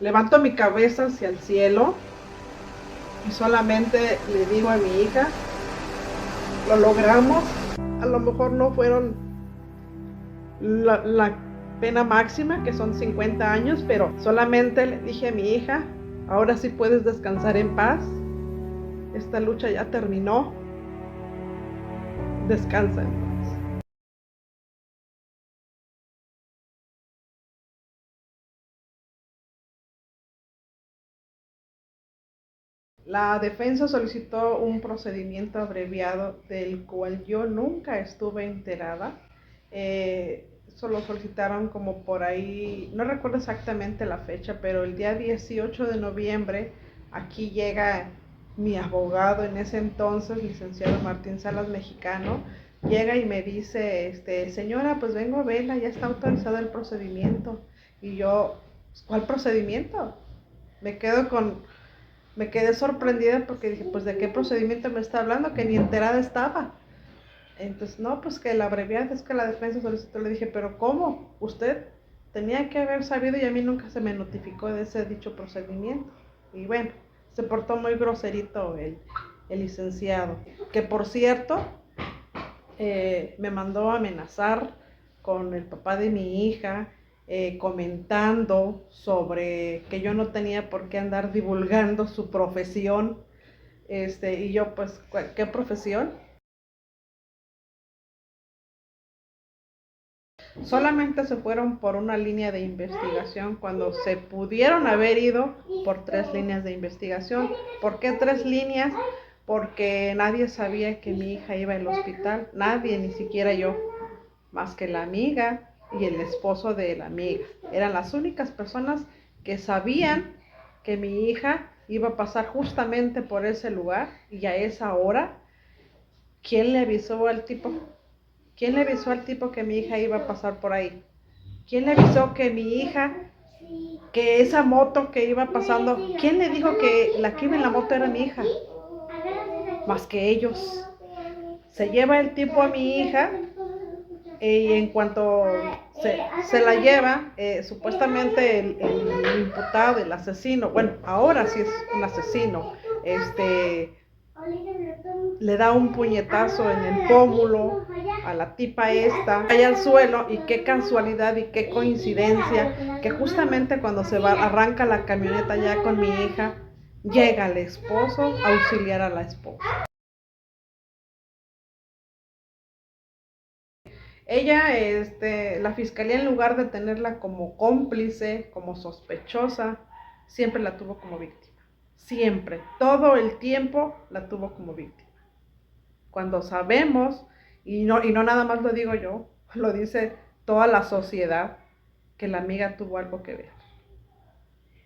Levanto mi cabeza hacia el cielo y solamente le digo a mi hija, lo logramos. A lo mejor no fueron la pena máxima, que son 50 años, pero solamente le dije a mi hija, ahora sí puedes descansar en paz. Esta lucha ya terminó. Descansa en paz. La defensa solicitó un procedimiento abreviado del cual yo nunca estuve enterada. Eso lo solicitaron como por ahí, no recuerdo exactamente la fecha, pero el día 18 de noviembre aquí llega mi abogado en ese entonces, licenciado Martín Salas Mexicano, llega y me dice, señora, pues vengo a verla, ya está autorizado el procedimiento. Y yo, ¿cuál procedimiento? Me quedo con, Me quedé sorprendida porque dije, pues ¿de qué procedimiento me está hablando? Que ni enterada estaba. Entonces, no, pues que la abreviada es que la defensa solicitó. Le dije, pero ¿cómo? Usted tenía que haber sabido y a mí nunca se me notificó de ese dicho procedimiento. Y bueno, se portó muy groserito el licenciado. Que por cierto, me mandó a amenazar con el papá de mi hija, comentando sobre que yo no tenía por qué andar divulgando su profesión. Y yo, pues, ¿qué profesión? Solamente se fueron por una línea de investigación cuando se pudieron haber ido por 3 líneas de investigación. ¿Por qué 3 líneas? Porque nadie sabía que mi hija iba al hospital, nadie, ni siquiera yo, más que la amiga y el esposo de la amiga. Eran las únicas personas que sabían que mi hija iba a pasar justamente por ese lugar y a esa hora. ¿Quién le avisó al tipo? ¿Quién le avisó al tipo que mi hija iba a pasar por ahí? ¿Quién le avisó que mi hija, que esa moto que iba pasando, quién le dijo que la que iba en la moto era mi hija? Más que ellos. Se lleva el tipo a mi hija y en cuanto se la lleva, supuestamente el imputado, el asesino, bueno, ahora sí es un asesino, le da un puñetazo en el pómulo a la tipa esta, cae al suelo y qué casualidad y qué coincidencia que justamente cuando arranca la camioneta ya con mi hija, llega el esposo a auxiliar a la esposa. Ella, la fiscalía en lugar de tenerla como cómplice, como sospechosa, siempre la tuvo como víctima. Siempre, todo el tiempo la tuvo como víctima. Cuando sabemos, y no nada más lo digo yo, lo dice toda la sociedad, que la amiga tuvo algo que ver.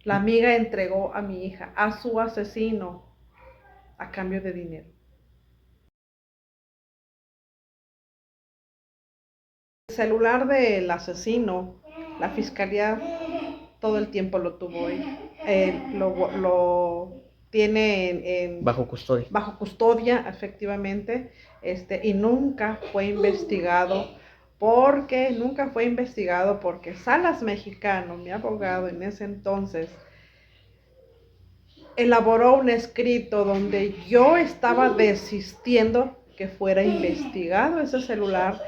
La amiga entregó a mi hija, a su asesino, a cambio de dinero. El celular del asesino, la fiscalía todo el tiempo lo tuvo ella. Lo tiene bajo custodia, efectivamente, y nunca fue investigado. Nunca fue investigado porque Salas Mexicano, mi abogado en ese entonces, elaboró un escrito donde yo estaba desistiendo que fuera investigado ese celular.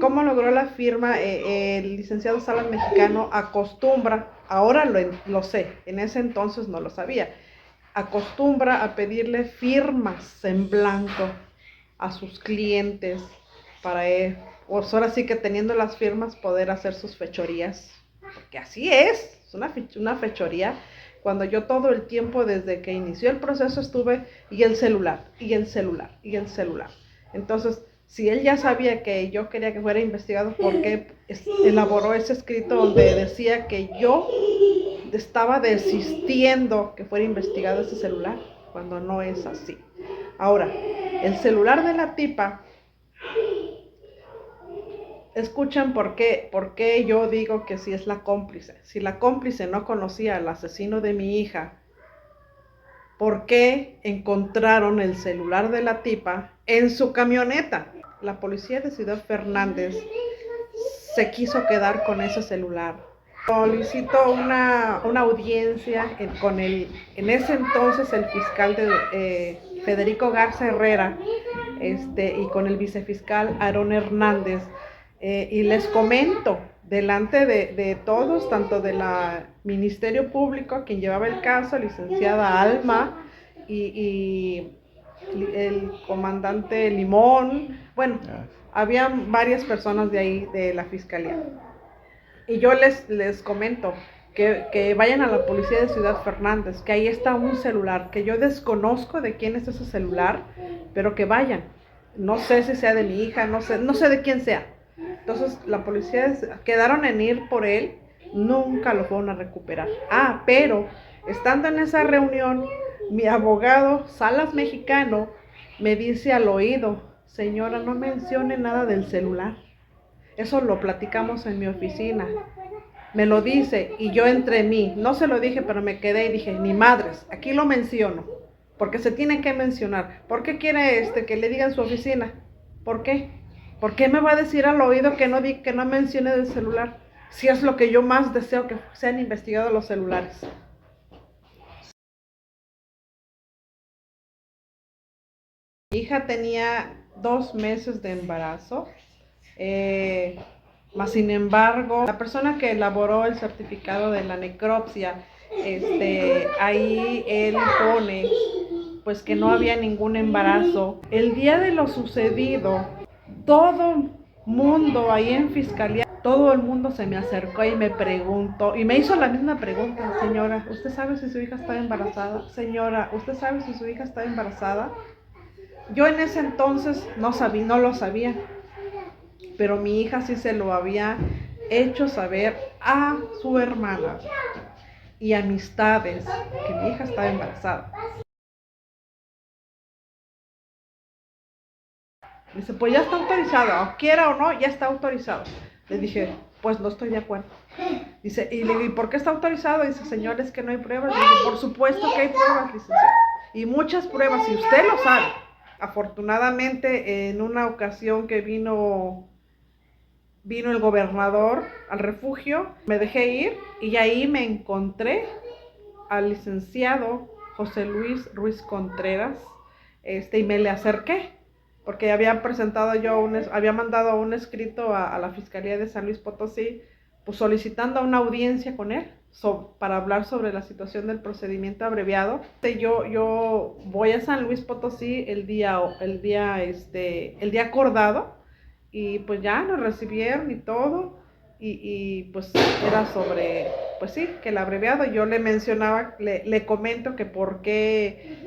¿Cómo logró la firma? El licenciado Salas Mexicano acostumbra, ahora lo sé, en ese entonces no lo sabía, acostumbra a pedirle firmas en blanco a sus clientes para él, pues ahora sí que teniendo las firmas poder hacer sus fechorías, porque así es una fechoría, cuando yo todo el tiempo desde que inició el proceso estuve y el celular, y el celular, y el celular. Entonces, si él ya sabía que yo quería que fuera investigado, ¿por qué elaboró ese escrito donde decía que yo estaba desistiendo que fuera investigado ese celular? Cuando no es así. Ahora, el celular de la tipa, escuchen por qué yo digo que sí es la cómplice. Si la cómplice no conocía al asesino de mi hija, ¿por qué encontraron el celular de la tipa en su camioneta? La policía de Ciudad Fernández se quiso quedar con ese celular Solicitó una audiencia en ese entonces el fiscal Federico Garza Herrera, y con el vicefiscal Aarón Hernández, y les comento delante de todos, tanto del Ministerio Público, quien llevaba el caso, licenciada Alma, y el comandante Limón, bueno, había varias personas de ahí, de la fiscalía. Y yo les comento que vayan a la policía de Ciudad Fernández, que ahí está un celular, que yo desconozco de quién es ese celular, pero que vayan. No sé si sea de mi hija, no sé de quién sea. Entonces la policía quedaron en ir por él, nunca lo fueron a recuperar. Pero estando en esa reunión, mi abogado Salas Mexicano me dice al oído: señora, no mencione nada del celular. Eso lo platicamos en mi oficina. Me lo dice y yo entre mí, no se lo dije, pero me quedé y dije, ni madres, aquí lo menciono, porque se tiene que mencionar. ¿Por qué quiere que le diga en su oficina? ¿Por qué? ¿Por qué me va a decir al oído que no mencione del celular? Si es lo que yo más deseo, que sean investigados los celulares. Mi hija tenía 2 meses de embarazo. Mas sin embargo, la persona que elaboró el certificado de la necropsia, ahí él pone pues que no había ningún embarazo. El día de lo sucedido, todo mundo ahí en fiscalía, todo el mundo se me acercó y me preguntó, y me hizo la misma pregunta: señora, ¿usted sabe si su hija está embarazada? Señora, ¿usted sabe si su hija está embarazada? Yo en ese entonces no lo sabía, pero mi hija sí se lo había hecho saber a su hermana y amistades, que mi hija estaba embarazada. Dice, pues ya está autorizado, o quiera o no, ya está autorizado. Le dije, pues no estoy de acuerdo. Dice, y le digo, ¿y por qué está autorizado? Dice, señores, que no hay pruebas. Le dije, por supuesto que hay pruebas, licenciado, y muchas pruebas, y usted lo sabe. Afortunadamente, en una ocasión que vino el gobernador al refugio, me dejé ir y ahí me encontré al licenciado José Luis Ruiz Contreras, y me le acerqué, porque había mandado un escrito a la Fiscalía de San Luis Potosí, pues solicitando una audiencia con él para hablar sobre la situación del procedimiento abreviado. Yo voy a San Luis Potosí el día acordado, y pues ya nos recibieron y todo, y pues era sobre, pues sí, que el abreviado. Yo le mencionaba, le comento que por qué,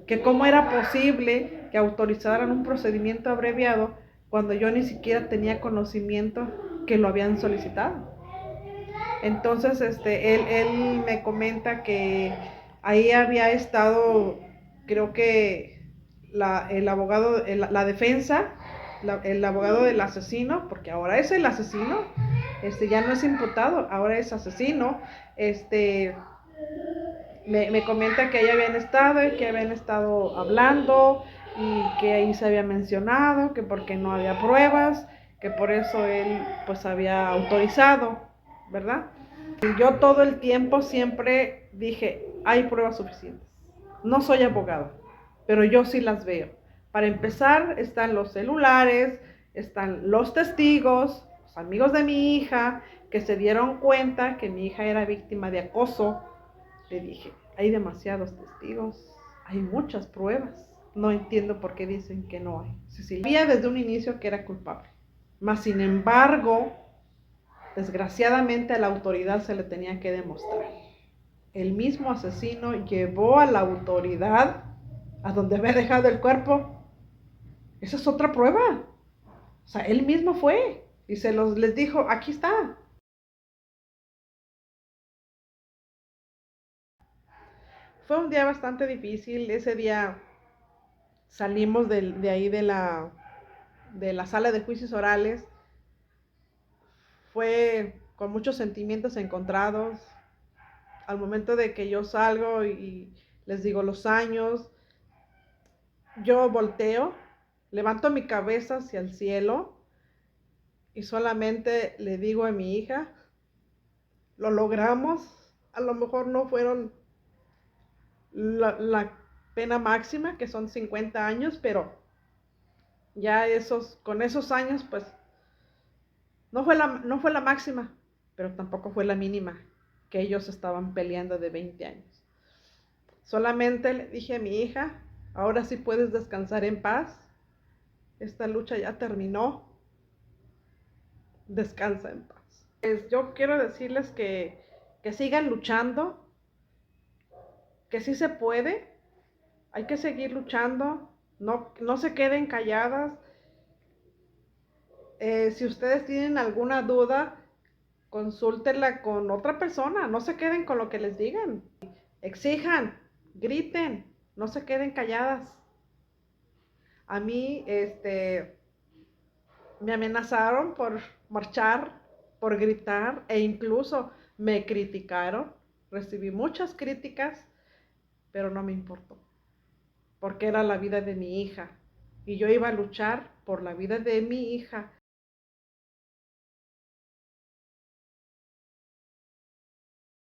que cómo era posible que autorizaran un procedimiento abreviado cuando yo ni siquiera tenía conocimiento que lo habían solicitado. Entonces, él me comenta que ahí había estado, creo que el abogado, la defensa, el abogado del asesino, porque ahora es el asesino, ya no es imputado, ahora es asesino. Me comenta que ahí habían estado y que habían estado hablando, y que ahí se había mencionado que porque no había pruebas, que por eso él pues había autorizado, ¿verdad? Y yo todo el tiempo siempre dije, hay pruebas suficientes. No soy abogada, pero yo sí las veo. Para empezar, están los celulares, están los testigos, los amigos de mi hija, que se dieron cuenta que mi hija era víctima de acoso. Le dije, hay demasiados testigos, hay muchas pruebas. No entiendo por qué dicen que no hay. Sabía desde un inicio que era culpable. Mas, sin embargo, desgraciadamente a la autoridad se le tenía que demostrar. El mismo asesino llevó a la autoridad a donde había dejado el cuerpo. Esa es otra prueba. O sea, él mismo fue y les dijo, aquí está. Fue un día bastante difícil. Ese día salimos de ahí de la sala de juicios orales. Fue con muchos sentimientos encontrados. Al momento de que yo salgo y les digo los años, yo volteo, levanto mi cabeza hacia el cielo y solamente le digo a mi hija, lo logramos. A lo mejor no fueron la pena máxima, que son 50 años, pero ya con esos años, pues no fue la máxima, pero tampoco fue la mínima, que ellos estaban peleando de 20 años. Solamente le dije a mi hija, ahora sí puedes descansar en paz, esta lucha ya terminó, descansa en paz. Yo quiero decirles que sigan luchando, que sí se puede, hay que seguir luchando, no se queden calladas. Si ustedes tienen alguna duda, consúltenla con otra persona, no se queden con lo que les digan. Exijan, griten, no se queden calladas. A mí, me amenazaron por marchar, por gritar e incluso me criticaron. Recibí muchas críticas, pero no me importó, porque era la vida de mi hija y yo iba a luchar por la vida de mi hija